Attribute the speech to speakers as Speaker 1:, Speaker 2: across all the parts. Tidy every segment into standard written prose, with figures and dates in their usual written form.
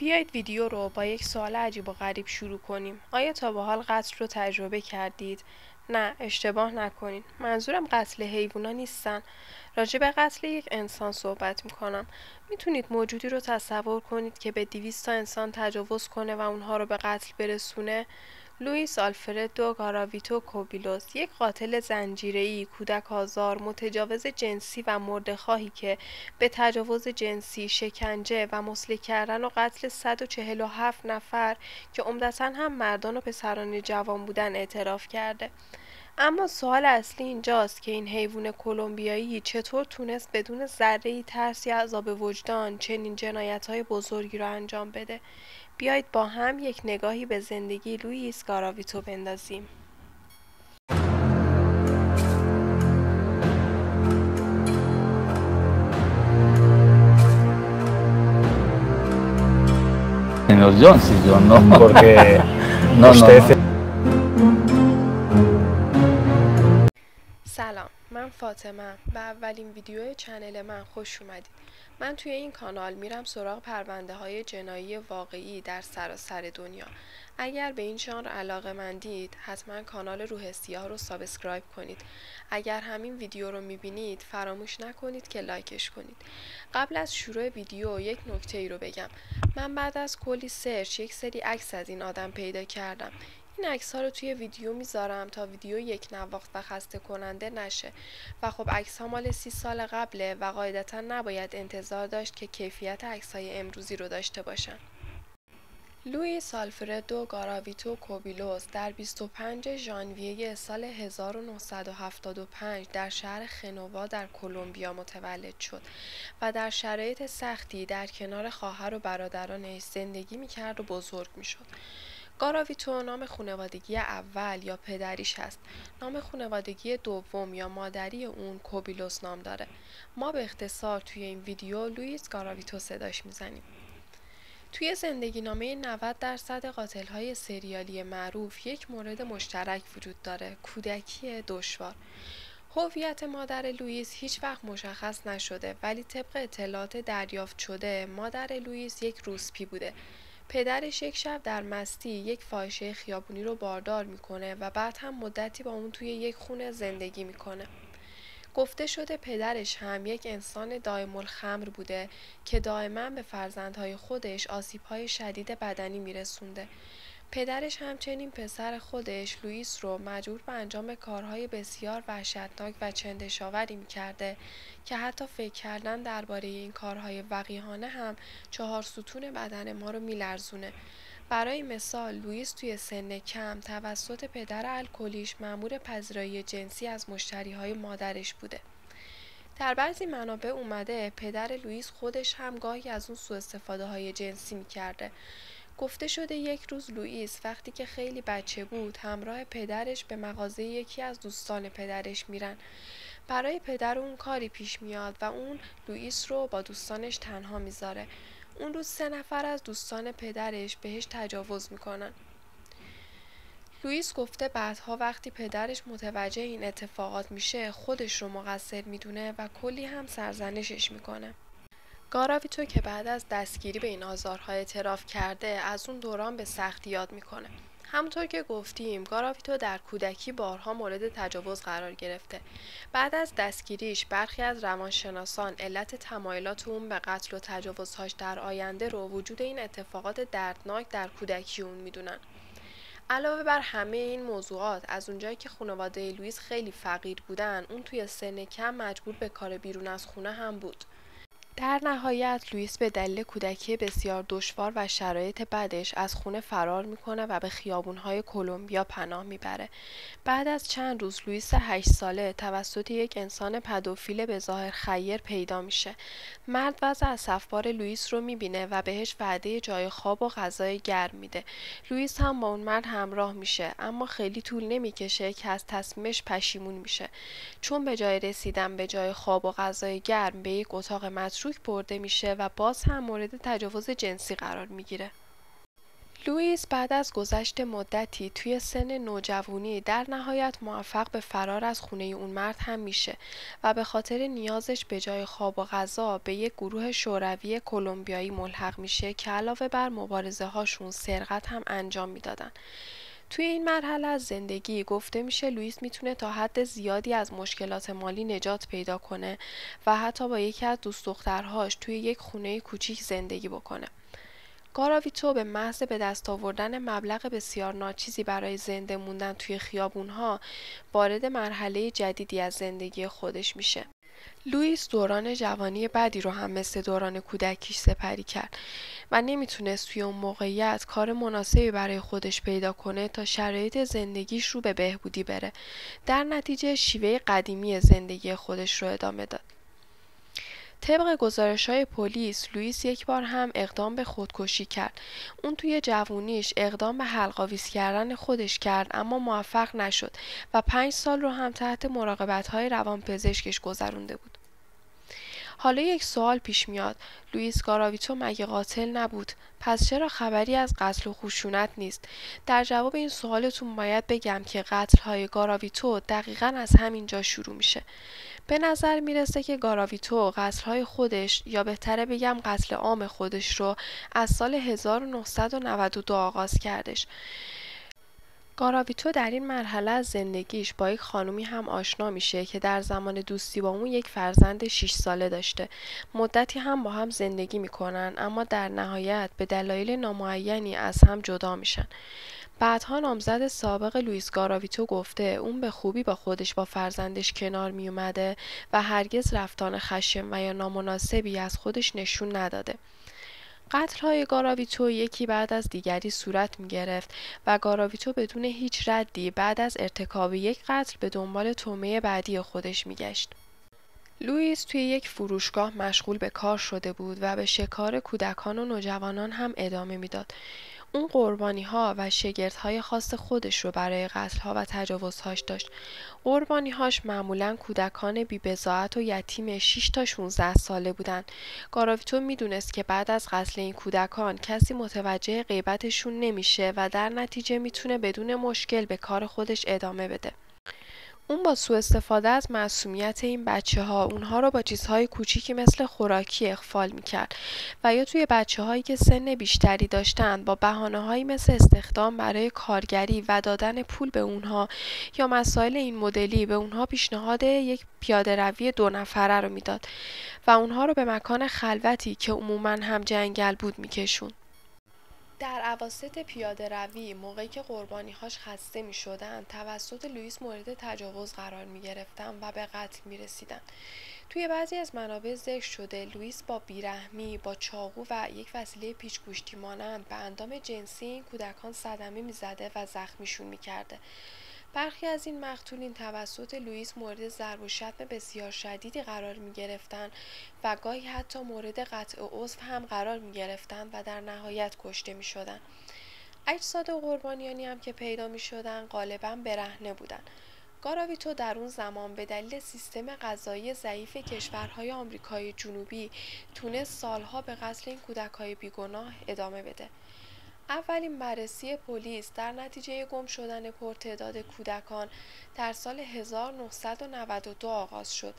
Speaker 1: بیایید ویدیو رو با یک سوال عجیب و غریب شروع کنیم. آیا تا به حال قتل رو تجربه کردید؟ نه، اشتباه نکنید. منظورم قتل حیوونا نیستن. راجع به قتل یک انسان صحبت میکنم. میتونید موجودی رو تصور کنید که به 200 تا انسان تجاوز کنه و اونها رو به قتل برسونه؟ لوئیس آلفردو گاراویتو کوبیلوس، یک قاتل زنجیره‌ای، کودک آزار، متجاوز جنسی و مرده‌خواهی که به تجاوز جنسی، شکنجه و مسلح کردن و قتل 147 نفر که عمدتاً هم مردان و پسران جوان بودن اعتراف کرده. اما سوال اصلی اینجاست که این حیوان کلمبیایی چطور تونست بدون ذره‌ای ترس یا عذاب وجدان چنین جنایت‌های بزرگی را انجام بده؟ بیایید با هم یک نگاهی به زندگی لوئیس گاراویتو بندازیم.
Speaker 2: Señor Johnson, yo no.
Speaker 3: Porque
Speaker 2: No,
Speaker 3: usted
Speaker 2: no, no.
Speaker 1: سلام، من فاطمه. به اولین ویدیو چنل من خوش اومدید. من توی این کانال میرم سراغ پرونده های جنایی واقعی در سراسر دنیا. اگر به این ژانر علاقه‌مندید حتما کانال روح سیاه رو سابسکرایب کنید. اگر همین ویدیو رو میبینید فراموش نکنید که لایکش کنید. قبل از شروع ویدیو یک نکته ای رو بگم. من بعد از کلی سرچ یک سری عکس از این آدم پیدا کردم. این عکس ها رو توی ویدیو میذارم تا ویدیو یک نواخت و خسته کننده نشه و خب عکس ها مال 30 سال قبله و قاعدتا نباید انتظار داشت که کیفیت عکس های امروزی رو داشته باشن. لوئیس آلفردو گاراویتو کوبیلوس در 25 ژانویه سال 1975 در شهر خنوا در کلمبیا متولد شد و در شرایط سختی در کنار خواهر و برادرانش زندگی میکرد و بزرگ میشد. گاراویتو نام خانوادگی اول یا پدریش هست. نام خانوادگی دوم یا مادری اون کوبیلوس نام داره. ما به اختصار توی این ویدیو لوئیس گاراویتو صداش میزنیم. توی زندگی نامه 90% قاتل‌های سریالی معروف یک مورد مشترک وجود داره: کودکی دشوار. هویت مادر لوئیس هیچ وقت مشخص نشده، ولی طبق اطلاعات دریافت شده مادر لوئیس یک روسپی بوده. پدرش یک شب در مستی یک فاحشه خیابونی رو باردار میکنه و بعد هم مدتی با اون توی یک خونه زندگی میکنه. گفته شده پدرش هم یک انسان دائم الخمر بوده که دائما به فرزندهای خودش آسیب‌های شدید بدنی میرسونده. پدرش همچنین پسر خودش لوئیس رو مجبور به انجام کارهای بسیار وحشتناک و چندشاوری میکرده که حتی فکر کردن درباره این کارهای وقیحانه هم 4 ستون بدن ما رو میلرزونه. برای مثال لوئیس توی سن کم توسط پدر الکلیش مأمور پذیرایی جنسی از مشتریهای مادرش بوده. در بعضی منابع اومده پدر لوئیس خودش هم گاهی از اون سوء استفاده های جنسی میکرده. گفته شده یک روز لوئیس وقتی که خیلی بچه بود همراه پدرش به مغازه یکی از دوستان پدرش میرن. برای پدر اون کاری پیش میاد و اون لوئیس رو با دوستانش تنها میذاره. اون روز 3 نفر از دوستان پدرش بهش تجاوز میکنن. لوئیس گفته بعدها وقتی پدرش متوجه این اتفاقات میشه خودش رو مقصر میدونه و کلی هم سرزنشش میکنه. گاراویتو که بعد از دستگیری به این آزارها اعتراف کرده از اون دوران به سختی یاد میکنه. همونطور که گفتیم گاراویتو در کودکی بارها مورد تجاوز قرار گرفته. بعد از دستگیریش برخی از روانشناسان علت تمایلات اون به قتل و تجاوزهاش در آینده رو وجود این اتفاقات دردناک در کودکی اون میدونن. علاوه بر همه این موضوعات از اونجایی که خانواده لوئیس خیلی فقیر بودن اون توی سن کم مجبور به کار بیرون از خونه هم بود. در نهایت لوئیس به دلیل کودکی بسیار دشوار و شرایط بدش از خونه فرار میکنه و به خیابونهای کلمبیا پناه میبره. بعد از چند روز لوئیس 8 ساله توسط یک انسان پدوفیل به ظاهر خیر پیدا میشه. مرد وضع اسفبار لوئیس رو میبینه و بهش وعده جای خواب و غذای گرم میده. لوئیس هم با اون مرد همراه میشه، اما خیلی طول نمیکشه که از تصمیمش پشیمون میشه، چون به جای رسیدن به جای خواب و غذای گرم به یک اتاق متروک برده میشه و باز هم مورد تجاوز جنسی قرار میگیره. لوئیس بعد از گذشت مدتی توی سن نوجوانی در نهایت موفق به فرار از خونه اون مرد هم میشه و به خاطر نیازش به جای خواب و غذا به یک گروه شوروی کلمبیایی ملحق میشه که علاوه بر مبارزه هاشون سرقت هم انجام میدادن. توی این مرحله از زندگی گفته میشه لوئیس میتونه تا حد زیادی از مشکلات مالی نجات پیدا کنه و حتی با یکی از دوست دخترهاش توی یک خونه کوچیک زندگی بکنه. گاراویتو به محض به دست آوردن مبلغ بسیار ناچیزی برای زنده موندن توی خیابونها وارد مرحله جدیدی از زندگی خودش میشه. لوئیس دوران جوانی بعدی رو هم مثل دوران کودکیش سپری کرد و نمیتونست توی اون موقعیت کار مناسبی برای خودش پیدا کنه تا شرایط زندگیش رو به بهبودی بره. در نتیجه شیوه قدیمی زندگی خودش رو ادامه داد. طبق گزارش‌های پلیس، لوئیس یک بار هم اقدام به خودکشی کرد. اون توی جوونیش اقدام به حلق‌آویز کردن خودش کرد اما موفق نشد و 5 سال رو هم تحت مراقبت‌های روانپزشکش گذرونده بود. حالا یک سوال پیش میاد، لوئیس گاراویتو مگه قاتل نبود؟ پس چرا خبری از قتل و خشونت نیست؟ در جواب این سوالتون باید بگم که قتل‌های گاراویتو دقیقاً از همینجا شروع میشه. به نظر میرسه که گاراویتو قتل‌های خودش یا بهتره بگم قتل عام خودش رو از سال 1992 آغاز کردش. گاراویتو در این مرحله از زندگیش با یک خانومی هم آشنا میشه که در زمان دوستی با اون یک فرزند 6 ساله داشته. مدتی هم با هم زندگی میکنن اما در نهایت به دلایل نامعینی از هم جدا میشن. بعدها نامزد سابق لوئیس گاراویتو گفته اون به خوبی با خودش با فرزندش کنار می اومده و هرگز رفتار خشن و یا نامناسبی از خودش نشون نداده. قتل‌های گاراویتو یکی بعد از دیگری صورت می گرفت و گاراویتو بدون هیچ ردی بعد از ارتکاب یک قتل به دنبال طعمه بعدی خودش می گشت. لوئیس توی یک فروشگاه مشغول به کار شده بود و به شکار کودکان و نوجوانان هم ادامه میداد. اون قربانی‌ها و شگردهای خاص خودش رو برای قتل‌ها و تجاوزهاش داشت. قربانی‌هاش معمولاً کودکان بی‌بضاعت و یتیم 6 تا 16 ساله بودن. گاراویتو میدونست که بعد از قتل این کودکان کسی متوجه غیبتشون نمیشه و در نتیجه میتونه بدون مشکل به کار خودش ادامه بده. اون با سوء استفاده از معصومیت این بچه‌ها اونها رو با چیزهای کوچیکی مثل خوراکی اغفال می‌کرد و یا توی بچه‌هایی که سن بیشتری داشتن با بهانه‌هایی مثل استخدام برای کارگری و دادن پول به اونها یا مسائل این مدلی به اونها پیشنهاد یک پیاده‌روی 2 نفره رو میداد و اونها رو به مکان خلوتی که عموماً هم جنگل بود می‌کشوند. در اواسط پیاده‌روی موقعی که قربانی‌هاش خسته می‌شدند توسط لوئیس مورد تجاوز قرار می‌گرفتند و به قتل می‌رسیدند. توی بعضی از منابع ذکر شده لوئیس با بیرحمی با چاقو و یک وسیله پیچ‌گوشتی مانند به اندام جنسی این کودکان صدمه می‌زده و زخمیشون می‌کرده. برخی از این مقتولین توسط لوئیس مورد ضرب و شتم بسیار شدیدی قرار می‌گرفتند و گاهی حتی مورد قطع عضو هم قرار می‌گرفتند و در نهایت کشته می‌شدند. اجساد قربانیانی هم که پیدا می‌شدند غالباً برهنه بودند. گاراویتو در اون زمان به دلیل سیستم غذایی ضعیف کشورهای آمریکای جنوبی تونست سالها به قتل این کودک‌های بیگناه ادامه بده. اولین بررسی پلیس در نتیجه گم شدن پرتعداد کودکان در سال 1992 آغاز شد،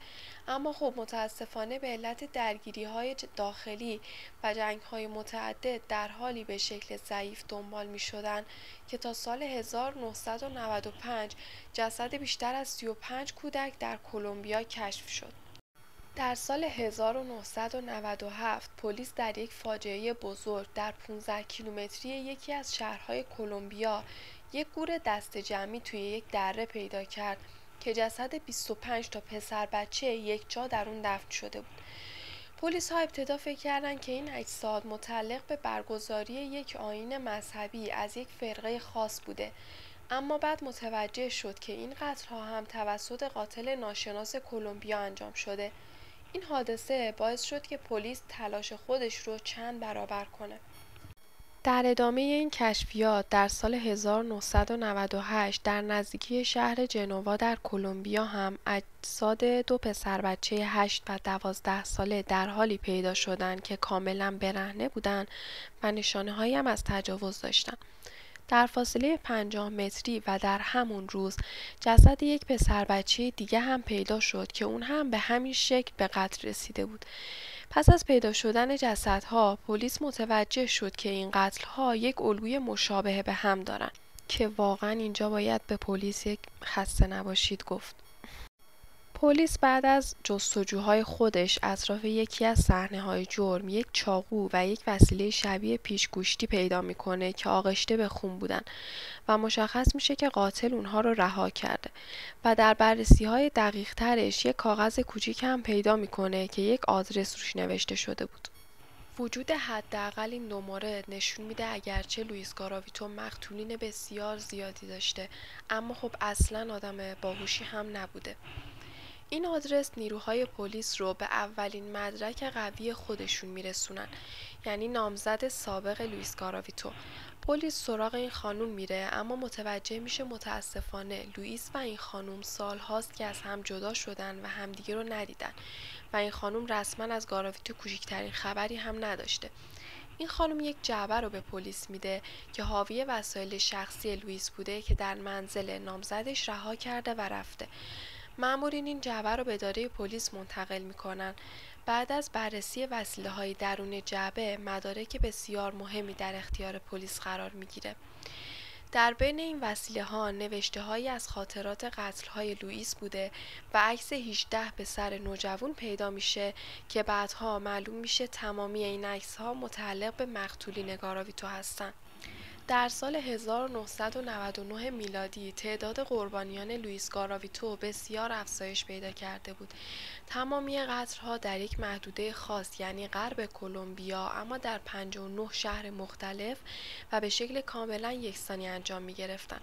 Speaker 1: اما خب متاسفانه به علت درگیری‌های داخلی و جنگ‌های متعدد در حالی به شکل ضعیف دنبال می‌شدند که تا سال 1995 جسد بیشتر از 35 کودک در کلمبیا کشف شد. در سال 1997 پلیس در یک فاجعه بزرگ در 15 کیلومتری یکی از شهرهای کلمبیا یک گور دسته جمعی توی یک دره پیدا کرد که جسد 25 تا پسر بچه یک جا در اون دفن شده بود. پلیس ها ابتدا فکر کردند که این اجساد متعلق به برگزاری یک آیین مذهبی از یک فرقه خاص بوده، اما بعد متوجه شد که این قتل ها هم توسط قاتل ناشناس کلمبیا انجام شده. این حادثه باعث شد که پلیس تلاش خودش رو چند برابر کنه. در ادامه این کشفیات در سال 1998 در نزدیکی شهر جنوا در کلمبیا هم اجساد دو پسر بچه 8 و 12 ساله در حالی پیدا شدند که کاملا برهنه بودند و نشانه‌هایی هم از تجاوز داشتند. در فاصله 50 متری و در همون روز جسد یک پسر بچه دیگه هم پیدا شد که اون هم به همین شکل به قتل رسیده بود. پس از پیدا شدن جسدها، پلیس متوجه شد که این قتل‌ها یک الگوی مشابه به هم دارن که واقعا اینجا باید به پلیس یک خسته نباشید گفت. پلیس بعد از جستجوهای خودش اطراف یکی از صحنه‌های جرم یک چاقو و یک وسیله شبیه پیشگوشتی پیدا میکنه که آغشته به خون بودن و مشخص میشه که قاتل اونها رو رها کرده و در بررسی‌های دقیق ترش یک کاغذ کوچیک هم پیدا میکنه که یک آدرس روش نوشته شده بود. وجود حداقل این دو مورد نشون میده اگرچه لوئیس گاراویتو مقتولین بسیار زیادی داشته، اما خب اصلاً آدم باهوشی هم نبوده. این آدرس نیروهای پلیس رو به اولین مدرک قوی خودشون میرسونن، یعنی نامزد سابق لوئیس گاراویتو. پلیس سراغ این خانوم میره اما متوجه میشه متاسفانه لوئیس و این خانوم سال هاست که از هم جدا شدن و همدیگه رو ندیدن و این خانوم رسما از گاراویتو کوچکترین خبری هم نداشته. این خانم یک جعبه رو به پلیس میده که حاوی وسایل شخصی لوئیس بوده که در منزل نامزدش رها کرده و رفته. مامورین این جعبه رو به اداره پلیس منتقل میکنن. بعد از بررسی وسیله‌های درون جعبه، مدارک بسیار مهمی در اختیار پلیس قرار میگیره. در بین این وسیله‌ها نوشته‌هایی از خاطرات قتل‌های لوئیس بوده و عکس 18 پسر نوجوان پیدا میشه که بعدها معلوم میشه تمامی این عکس‌ها متعلق به مقتولین گاراویتو هستن. در سال 1999 میلادی تعداد قربانیان لوئیس گاراویتو بسیار افزایش پیدا کرده بود. تمامی قتل‌ها در یک محدوده خاص یعنی غرب کلمبیا اما در 59 شهر مختلف و به شکل کاملا یکسانی انجام می‌گرفتند.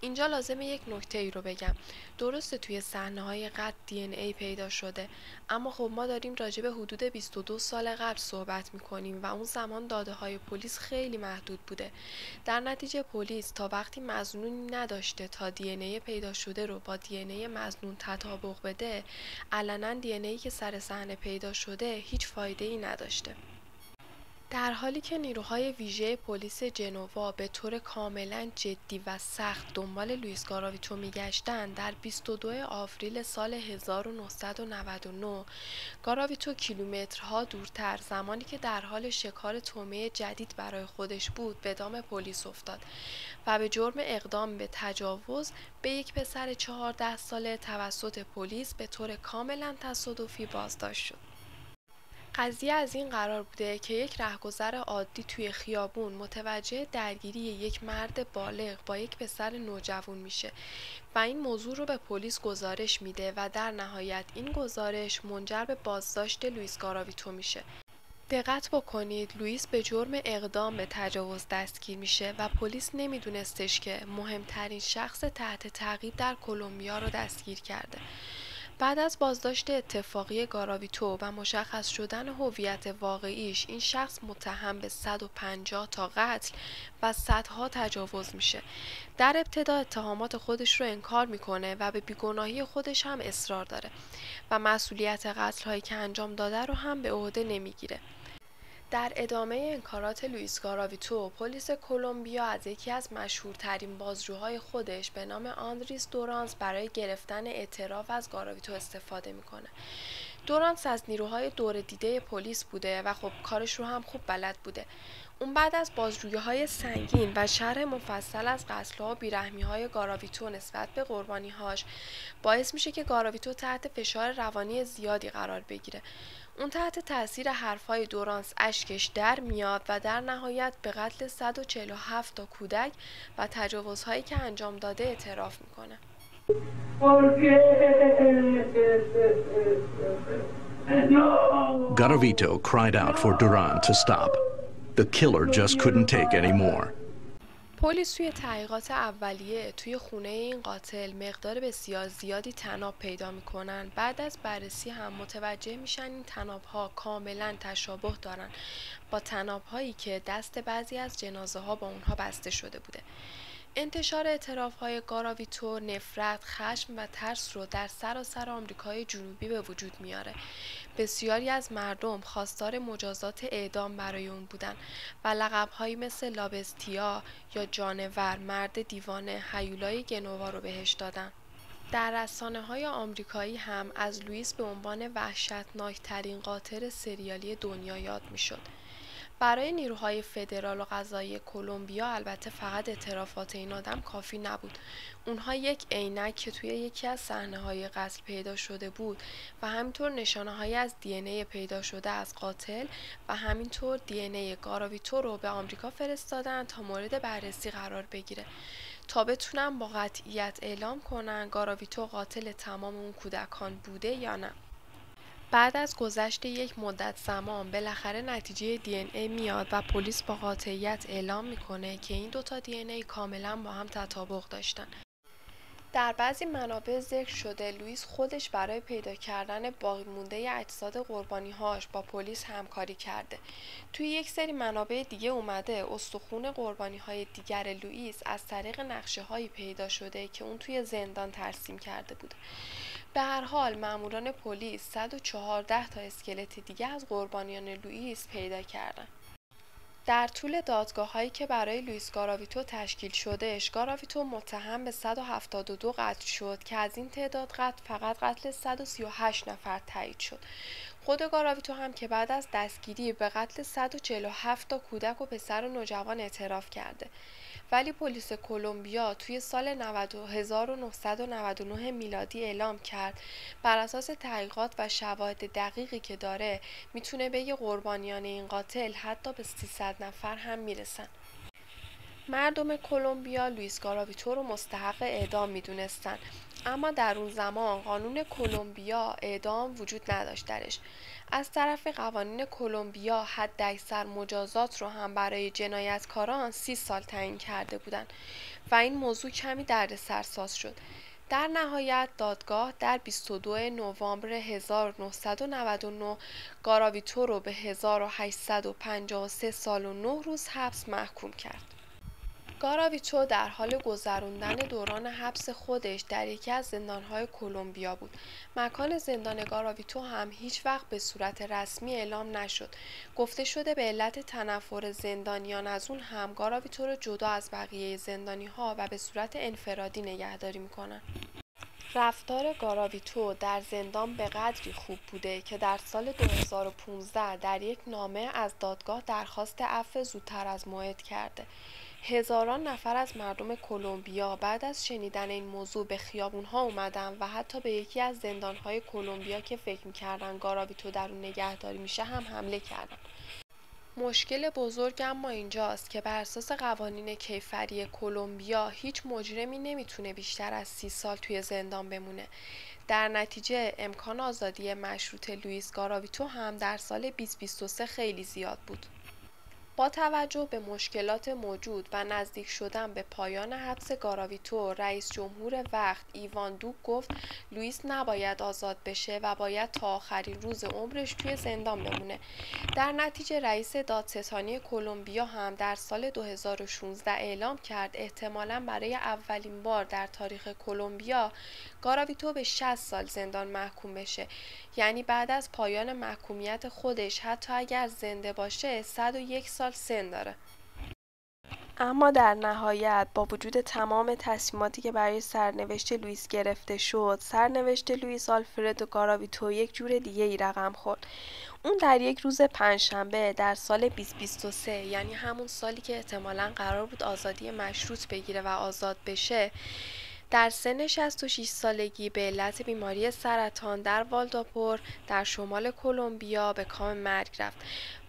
Speaker 1: اینجا لازمه یک نکته ای رو بگم. درسته توی صحنه‌های قتل DNA پیدا شده، اما خب ما داریم راجع به حدود 22 سال قبل صحبت می‌کنیم و اون زمان داده‌های پلیس خیلی محدود بوده. در نتیجه پلیس تا وقتی مظنونی نداشته تا DNA پیدا شده رو با DNA مظنون تطابق بده، علنا DNA که سر صحنه پیدا شده هیچ فایده‌ای نداشته. در حالی که نیروهای ویژه پلیس جنوا به طور کاملا جدی و سخت دنبال لوئیس گاراویتو میگشتند، در 22 آوریل سال 1999 گاراویتو کیلومترها دورتر، زمانی که در حال شکار طعمه جدید برای خودش بود، به دام پلیس افتاد و به جرم اقدام به تجاوز به یک پسر 14 ساله توسط پلیس به طور کاملا تصادفی بازداشت شد. قضیه از این قرار بوده که یک رهگذر عادی توی خیابون متوجه درگیری یک مرد بالغ با یک پسر نوجوان میشه و این موضوع رو به پلیس گزارش میده و در نهایت این گزارش منجر به بازداشت لوئیس گاراویتو میشه. دقت بکنید، لوئیس به جرم اقدام به تجاوز دستگیر میشه و پلیس نمیدونستش که مهمترین شخص تحت تعقیب در کلمبیا رو دستگیر کرده. بعد از بازداشت اتفاقی گاراویتو و مشخص شدن هویت واقعیش، این شخص متهم به 150 تا قتل و صدها تجاوز میشه. در ابتدا اتهامات خودش رو انکار میکنه و به بیگناهی خودش هم اصرار داره و مسئولیت قتل‌هایی که انجام داده رو هم به عهده نمیگیره. در ادامه انکارات لوئیس گاراویتو، پلیس کلمبیا از یکی از مشهورترین بازجوهای خودش به نام آندریس دورانس برای گرفتن اعتراف از گاراویتو استفاده میکنه. دورانس از نیروهای دور دیده پلیس بوده و خب کارش رو هم خوب بلد بوده. اون بعد از بازجویی‌های سنگین و شرح مفصل از قتل‌ها و بیرحمی‌های گاراویتو نسبت به قربانی‌هاش، باعث میشه که گاراویتو تحت فشار روانی زیادی قرار بگیره. اون تحت تاثیر حرفای دورانس اشکش در میاد و در نهایت به قتل 147 تا کودک و تجاوزهایی که انجام داده اعتراف میکنه.
Speaker 3: Garavito cried out for Duran to stop. The killer just couldn't take any more.
Speaker 1: پلیس توی تحقیقات اولیه توی خونه این قاتل مقدار بسیار زیادی طناب پیدا میکنن. بعد از بررسی هم متوجه میشن این طناب‌ها کاملا تشابه دارن با طناب‌هایی که دست بعضی از جنازه ها با اونها بسته شده بوده. انتشار اعتراف‌های گاراویتو نفرت، خشم و ترس رو در سراسر آمریکای جنوبی به وجود میاره. بسیاری از مردم خواستار مجازات اعدام برای اون بودن و لقب‌هایی مثل لابستیا یا جانور، مرد دیوانه، هیولای گنوا رو بهش دادن. در رسانه‌های آمریکایی هم از لوئیس به عنوان وحشتناک‌ترین قاتل سریالی دنیا یاد می‌شد. برای نیروهای فدرال و قضایی کلمبیا البته فقط اعترافات این آدم کافی نبود. اونها یک عینک که توی یکی از صحنه‌های قتل پیدا شده بود و همینطور نشانه‌هایی از دی ان ای پیدا شده از قاتل و همینطور دی ان ای گاراویتو رو به آمریکا فرستادن تا مورد بررسی قرار بگیره تا بتونن با قطعیت اعلام کنن گاراویتو قاتل تمام اون کودکان بوده یا نه. بعد از گذشت یک مدت زمان بالاخره نتیجه دی ان ای میاد و پلیس با قاطعیت اعلام میکنه که این دوتا دی ان ای کاملا با هم تطابق داشتن. در بعضی منابع ذکر شده لوئیس خودش برای پیدا کردن باقی مونده اجساد قربانی‌هاش با پلیس همکاری کرده. توی یک سری منابع دیگه اومده استخوان قربانی‌های دیگر لوئیس از طریق نقشه‌هایی پیدا شده که اون توی زندان ترسیم کرده بود. به هر حال ماموران پلیس 114 تا اسکلت دیگه از قربانیان لوئیس پیدا کردن. در طول دادگاه‌هایی که برای لوئیس گاراویتو تشکیل شده، گاراویتو متهم به 172 قتل شد که از این تعداد قتل فقط قتل 138 نفر تایید شد. خود گاراویتو هم که بعد از دستگیری به قتل 147 تا کودک و پسر و نوجوان اعتراف کرده. ولی پلیس کلمبیا توی سال 1999 میلادی اعلام کرد بر اساس تحقیقات و شواهد دقیقی که داره میتونه بگه قربانیان این قاتل حتی به 300 نفر هم میرسن. مردم کلمبیا لوئیس گاراویتو رو مستحق اعدام میدونستن، اما در اون زمان قانون کلمبیا اعدام وجود نداشت درش. از طرف قوانین کلمبیا حداکثر مجازات رو هم برای جنایتکاران 30 سال تعیین کرده بودن و این موضوع کمی دردسرساز شد. در نهایت دادگاه در 22 نوامبر 1999 گاراویتو رو به 1853 سال و 9 روز حبس محکوم کرد. گاراویتو در حال گذراندن دوران حبس خودش در یکی از زندان‌های کلمبیا بود. مکان زندان گاراویتو هم هیچ وقت به صورت رسمی اعلام نشد. گفته شده به علت تنفر زندانیان از اون هم گاراویتو رو جدا از بقیه زندانی‌ها و به صورت انفرادی نگهداری می‌کنن. رفتار گاراویتو در زندان به قدری خوب بوده که در سال 2015 در یک نامه از دادگاه درخواست عفو زودتر از موعد کرده. هزاران نفر از مردم کلمبیا بعد از شنیدن این موضوع به خیابون‌ها اومدن و حتی به یکی از زندان‌های کلمبیا که فکر می‌کردن گاراویتو در اون نگهداری میشه هم حمله کردن. مشکل بزرگ اما اینجاست که بر اساس قوانین کیفری کلمبیا هیچ مجرمی نمیتونه بیشتر از 30 سال توی زندان بمونه. در نتیجه امکان آزادی مشروط لوئیس گاراویتو هم در سال 2023 خیلی زیاد بود. با توجه به مشکلات موجود و نزدیک شدن به پایان حبس گاراویتو، رئیس جمهور وقت ایوان دوک گفت لوئیس نباید آزاد بشه و باید تا آخرین روز عمرش توی زندان بمونه. در نتیجه رئیس دادستانی کلمبیا هم در سال 2016 اعلام کرد احتمالاً برای اولین بار در تاریخ کلمبیا گاراویتو به 60 سال زندان محکوم بشه. یعنی بعد از پایان محکومیت خودش حتی اگر زنده باشه 101 سال سن داره. اما در نهایت با وجود تمام تصمیماتی که برای سرنوشت لوئیس گرفته شد، سرنوشت لوئیس آلفردو گاراویتو یک جور دیگه ای رقم خورد. اون در یک روز پنجشنبه در سال 2023، یعنی همون سالی که احتمالاً قرار بود آزادی مشروط بگیره و آزاد بشه، در سن 66 سالگی به علت بیماری سرطان در والداپور در شمال کلمبیا به کام مرگ رفت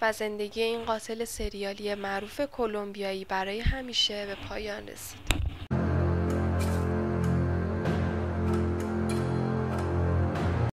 Speaker 1: و زندگی این قاتل سریالی معروف کلمبیایی برای همیشه به پایان رسید.